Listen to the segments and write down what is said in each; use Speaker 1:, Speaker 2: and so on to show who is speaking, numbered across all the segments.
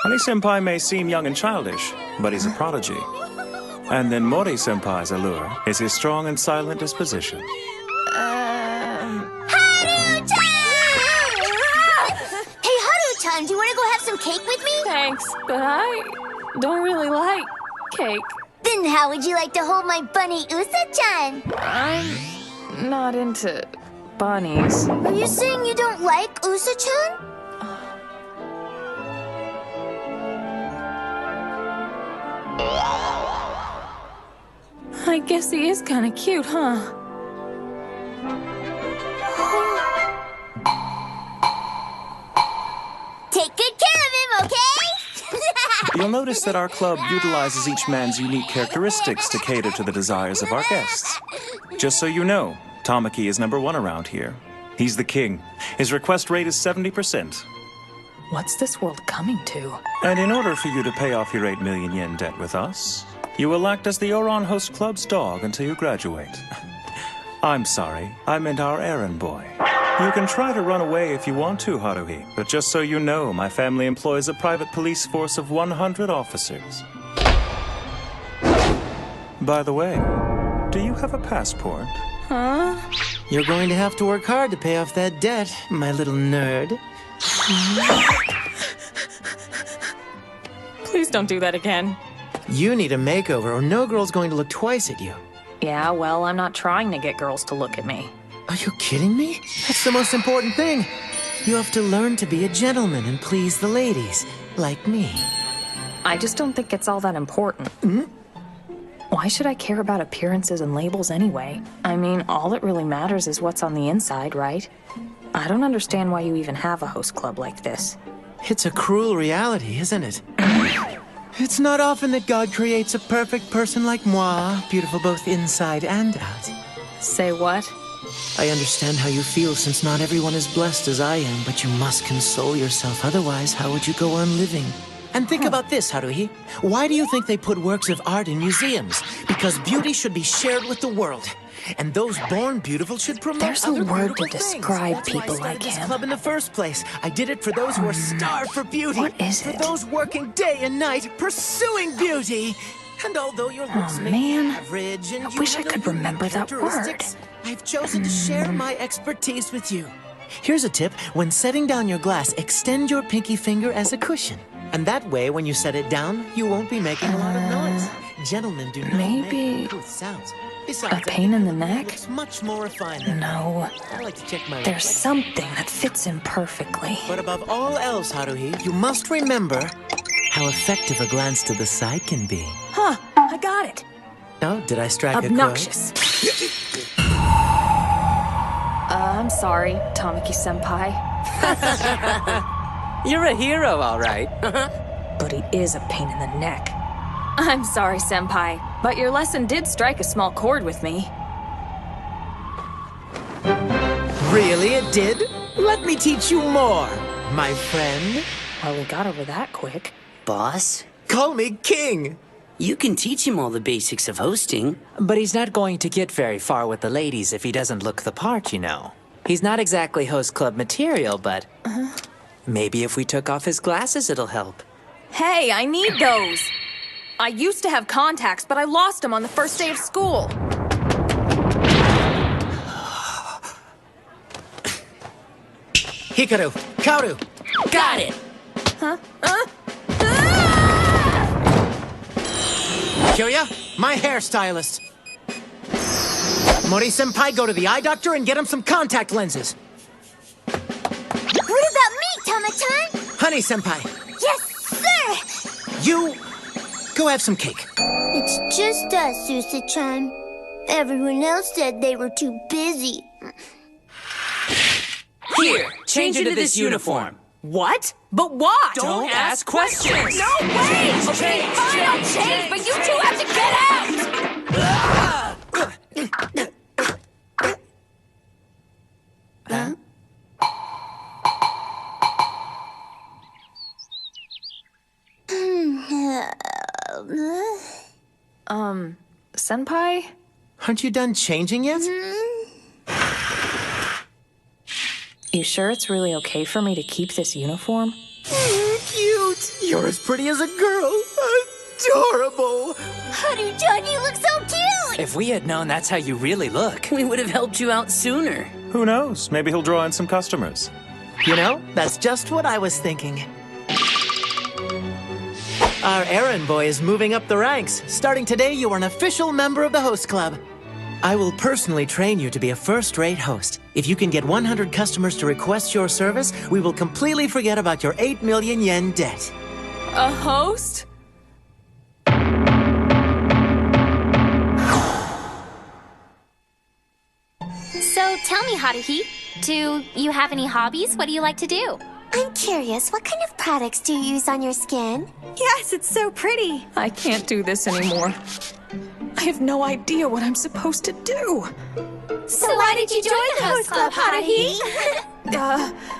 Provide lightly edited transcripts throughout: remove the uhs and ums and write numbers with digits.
Speaker 1: Honey-senpai may seem young and childish, but he's a prodigy. And then Mori-senpai's allure is his strong and silent disposition.
Speaker 2: Hey, Haru-chan, do you want to go have some cake with me?
Speaker 3: Thanks, but I don't really like cake.
Speaker 2: Then how would you like to hold my bunny Usa-chan?
Speaker 3: I'm not into bunnies.
Speaker 2: Are you saying you don't like Usa-chan?
Speaker 3: I guess he is kind of cute, huh?
Speaker 2: Take good care of him, okay?
Speaker 1: You'll notice that our club utilizes each man's unique characteristics to cater to the desires of our guests. Just so you know, Tamaki is #1 around here. He's the king. His request rate is 70%.
Speaker 3: What's this world coming to?
Speaker 1: And in order for you to pay off your 8 million yen debt with us, you will act as the Ouran Host Club's dog until you graduate. I'm sorry, I meant our errand boy. You can try to run away if you want to, Haruhi, but just so you know, my family employs a private police force of 100 officers. By the way, do you have a passport?
Speaker 3: Huh?
Speaker 4: You're going to have to work hard to pay off that debt, my little nerd.
Speaker 3: Please don't do that again.
Speaker 4: You need a makeover or no girl's going to look twice at you.
Speaker 3: Yeah, well, I'm not trying to get girls to look at me.
Speaker 4: Are you kidding me? That's the most important thing. You have to learn to be a gentleman and please the ladies, like me.
Speaker 3: I just don't think it's all that important. Why should I care about appearances and labels anyway? I mean, all that really matters is what's on the inside, right? I don't understand why you even have a host club like this.
Speaker 4: It's a cruel reality, isn't it? It's not often that God creates a perfect person like moi, beautiful both inside and out.
Speaker 3: Say what?
Speaker 4: I understand how you feel since not everyone is blessed as I am, but you must console yourself, otherwise how would you go on living? And think about this, Haruhi. Why do you think they put works of art in museums? Because beauty should be shared with the world. And those born beautiful should promote
Speaker 3: There's a
Speaker 4: other
Speaker 3: word to
Speaker 4: beautiful
Speaker 3: describe
Speaker 4: things. That's why I
Speaker 3: people
Speaker 4: started
Speaker 3: like
Speaker 4: this
Speaker 3: him.
Speaker 4: club in the first place. I did it for those who are starved for beauty.
Speaker 3: What is
Speaker 4: for
Speaker 3: it?
Speaker 4: those working day and night pursuing beauty. And although your looks may
Speaker 3: man.
Speaker 4: be average and
Speaker 3: I
Speaker 4: you
Speaker 3: wish I
Speaker 4: have
Speaker 3: could
Speaker 4: no
Speaker 3: remember that
Speaker 4: characteristics, I've chosen to share my expertise with you. Here's a tip. When setting down your glass, extend your pinky finger as a cushion. And that way, when you set it down, you won't be making a lot of noise. Gentlemen do not
Speaker 3: maybe
Speaker 4: make smooth sounds. Besides,
Speaker 3: a pain in the neck?
Speaker 4: It's much more refined than
Speaker 3: No.
Speaker 4: I like to check my
Speaker 3: There's
Speaker 4: reflex.
Speaker 3: something that fits in perfectly.
Speaker 4: But above all else, Haruhi, you must remember how effective a glance to the side can be.
Speaker 3: Huh, I got it.
Speaker 4: Oh, did I strike
Speaker 3: Obnoxious. I'm sorry, Tamaki-senpai.
Speaker 5: You're a hero, all right.
Speaker 3: But he is a pain in the neck. I'm sorry, senpai, but your lesson did strike a small chord with me.
Speaker 4: Really, it did? Let me teach you more, my friend.
Speaker 3: Well, we got over that quick.
Speaker 5: Boss,
Speaker 4: Call me King.
Speaker 5: you can teach him all the basics of hosting.
Speaker 6: But he's not going to get very far with the ladies if he doesn't look the part, you know. He's not exactly host club material, but maybe if we took off his glasses, it'll help.
Speaker 3: Hey, I need those! I used to have contacts, but I lost them on the first day of school.
Speaker 4: Hikaru, Kaoru.
Speaker 5: Got it!
Speaker 4: Kyoya, my hairstylist. Mori-senpai, go to the eye doctor and get him some contact lenses.
Speaker 2: What about me, Tama-chan?
Speaker 4: Honey-senpai,
Speaker 2: Yes, sir!
Speaker 4: you go have some cake.
Speaker 2: It's just us, Usa-chan. Everyone else said they were too busy.
Speaker 5: Here, change into this uniform.
Speaker 3: What? But why?
Speaker 5: Don't ask questions.
Speaker 3: No way! Okay, fine, I'll change, but you two have to get out! Senpai?
Speaker 4: Aren't you done changing yet?
Speaker 3: You sure it's really okay for me to keep this uniform?
Speaker 4: Cute. You're as pretty as a girl. Adorable.
Speaker 2: Haru-chan, you look so cute!
Speaker 6: If we had known that's how you really look.
Speaker 5: We would have helped you out sooner.
Speaker 1: Who knows? Maybe he'll draw in some customers.
Speaker 4: You know, that's just what I was thinking. Our errand boy is moving up the ranks. Starting today, you are an official member of the host club. I will personally train you to be a first-rate host. If you can get 100 customers to request your service, we will completely forget about your 8 million yen debt.
Speaker 3: A host?
Speaker 7: So tell me, Haruhi, do you have any hobbies? What do you like to do?
Speaker 2: I'm curious, what kind of products do you use on your skin?
Speaker 8: Yes, it's so pretty.
Speaker 3: I can't do this anymore. I have no idea what I'm supposed to do.
Speaker 7: So why did you join the host club, Haruhi?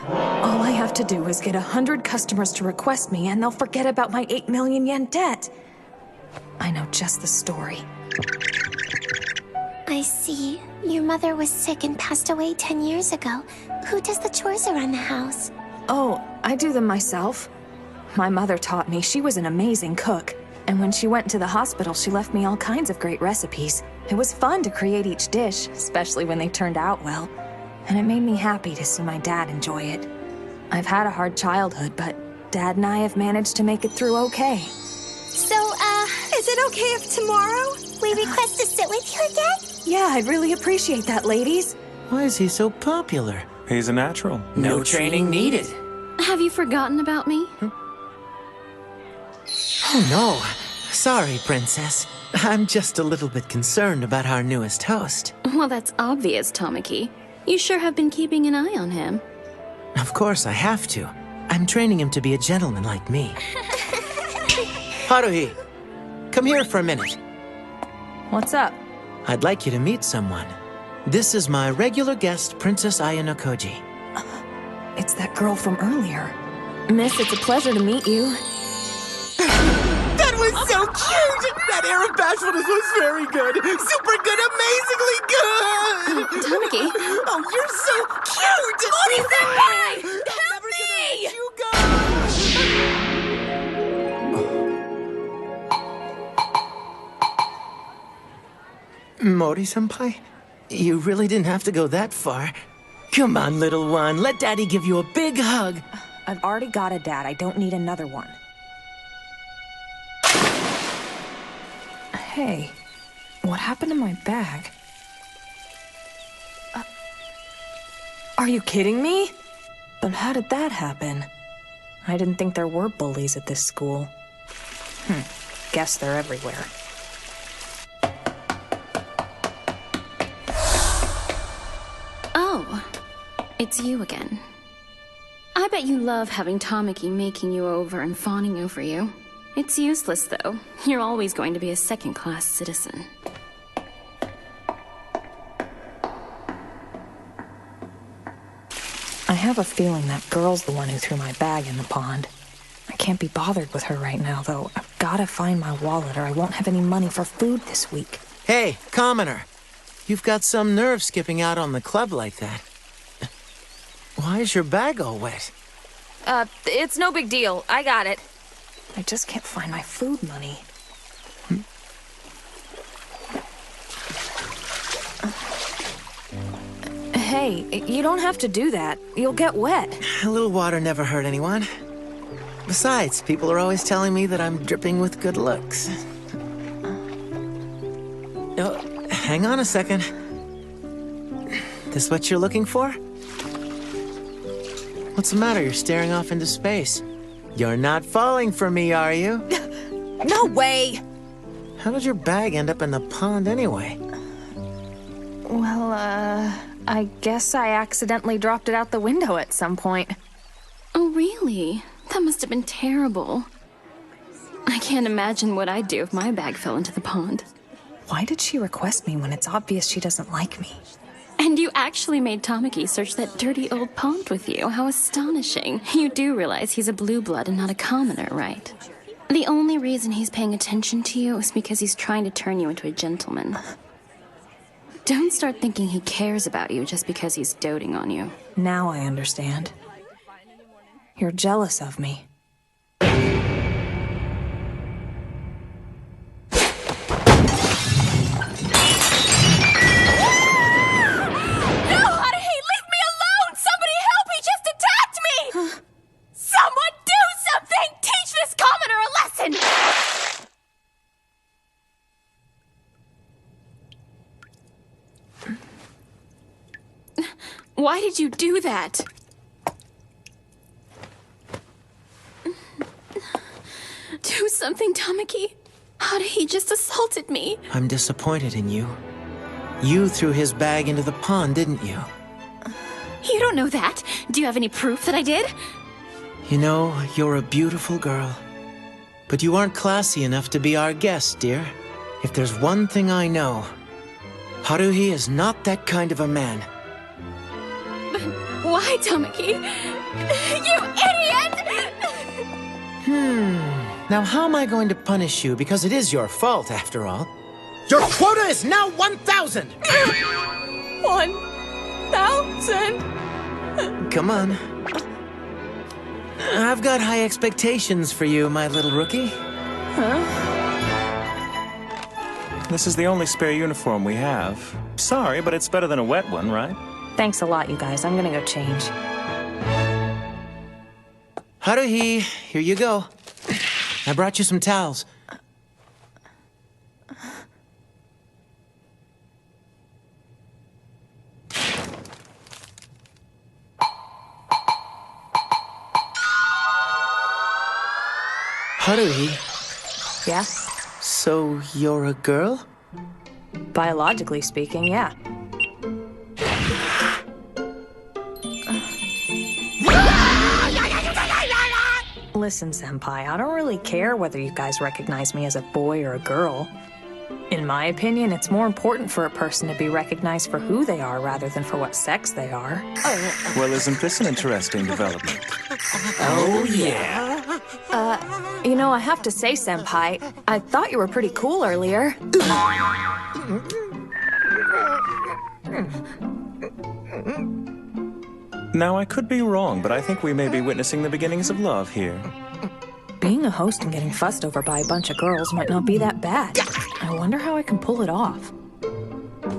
Speaker 3: All I have to do is get 100 customers to request me, and they'll forget about my 8 million yen debt. I know just the story.
Speaker 2: I see. Your mother was sick and passed away 10 years ago. Who does the chores around the house?
Speaker 3: Oh, I do them myself. My mother taught me. She was an amazing cook. And when she went to the hospital, she left me all kinds of great recipes. It was fun to create each dish, especially when they turned out well. And it made me happy to see my dad enjoy it. I've had a hard childhood, but Dad and I have managed to make it through okay.
Speaker 2: So,
Speaker 8: Is it okay if tomorrow?
Speaker 2: we request to sit with you again?
Speaker 3: Yeah, I'd really appreciate that, ladies.
Speaker 4: Why is he so popular?
Speaker 1: He's a natural.
Speaker 5: No training needed.
Speaker 7: Have you forgotten about me?
Speaker 4: Oh, no. Sorry, Princess. I'm just a little bit concerned about our newest host.
Speaker 7: Well, that's obvious, Tamaki. You sure have been keeping an eye on him.
Speaker 4: Of course I have to. I'm training him to be a gentleman like me. Haruhi, come here for a minute.
Speaker 3: What's up?
Speaker 4: I'd like you to meet someone. This is my regular guest, Princess Ayanokoji.
Speaker 3: It's that girl from earlier. Miss, it's a pleasure to meet you.
Speaker 4: That was so cute! That air of bashfulness was very good. Super good, amazingly good!
Speaker 7: Tamaki?
Speaker 4: Oh, you're so cute!
Speaker 7: Senpai! Help me!
Speaker 4: You go! Mori-senpai? You really didn't have to go that far. Come on, little one. Let Daddy give you a big hug.
Speaker 3: I've already got a dad. I don't need another one. Hey, what happened to my bag? Are you kidding me? But how did that happen? I didn't think there were bullies at this school. Guess they're everywhere.
Speaker 7: Oh, it's you again. I bet you love having Tamaki making you over and fawning over you. It's useless, though. You're always going to be a second-class citizen.
Speaker 3: I have a feeling that girl's the one who threw my bag in the pond. I can't be bothered with her right now, though. I've gotta find my wallet or I won't have any money for food this week.
Speaker 4: Hey, commoner. You've got some nerve skipping out on the club like that. Why is your bag all wet?
Speaker 3: It's no big deal. I got it. I just can't find my food money. Hey, you don't have to do that. You'll get wet.
Speaker 4: A little water never hurt anyone. Besides, people are always telling me that I'm dripping with good looks. Oh, hang on a second. This what you're looking for? What's the matter? You're staring off into space. You're not falling for me, are you?
Speaker 3: No way!
Speaker 4: How did your bag end up in the pond anyway?
Speaker 3: Well, I guess I accidentally dropped it out the window at some point.
Speaker 7: Oh, really? That must have been terrible. I can't imagine what I'd do if my bag fell into the pond.
Speaker 3: Why did she request me when it's obvious she doesn't like me?
Speaker 7: And you actually made Tamaki search that dirty old pond with you. How astonishing. You do realize he's a blue blood and not a commoner, right? The only reason he's paying attention to you is because he's trying to turn you into a gentleman. Don't start thinking he cares about you just because he's doting on you.
Speaker 3: Now I understand. You're jealous of me.
Speaker 7: Why did you do that? Do something, Tamaki. Haruhi just assaulted me.
Speaker 4: I'm disappointed in you. You threw his bag into the pond, didn't you?
Speaker 7: You don't know that. Do you have any proof that I did?
Speaker 4: You know, you're a beautiful girl. But you aren't classy enough to be our guest, dear. If there's one thing I know, Haruhi is not that kind of a man.
Speaker 7: Why, Tamaki? You idiot!
Speaker 4: Now how am I going to punish you? Because it is your fault, after all. Your quota is now 1,000!
Speaker 3: 1,000?
Speaker 4: Come on. I've got high expectations for you, my little rookie.
Speaker 1: This is the only spare uniform we have. Sorry, but it's better than a wet one, right?
Speaker 3: Thanks a lot, you guys. I'm gonna go change.
Speaker 4: Haruhi, here you go. I brought you some towels. Haruhi,
Speaker 3: Yeah?
Speaker 4: so you're a girl?
Speaker 3: Biologically speaking, yeah. Listen, Senpai, I don't really care whether you guys recognize me as a boy or a girl. In my opinion, it's more important for a person to be recognized for who they are rather than for what sex they are.
Speaker 1: Well, isn't this an interesting development?
Speaker 6: Oh, yeah.
Speaker 3: You know, I have to say, Senpai, I thought you were pretty cool earlier.
Speaker 1: Now, I could be wrong, but I think we may be witnessing the beginnings of love here.
Speaker 3: Being a host and getting fussed over by a bunch of girls might not be that bad. I wonder how I can pull it off.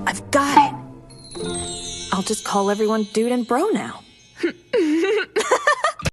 Speaker 3: I've got it! I'll just call everyone dude and bro now.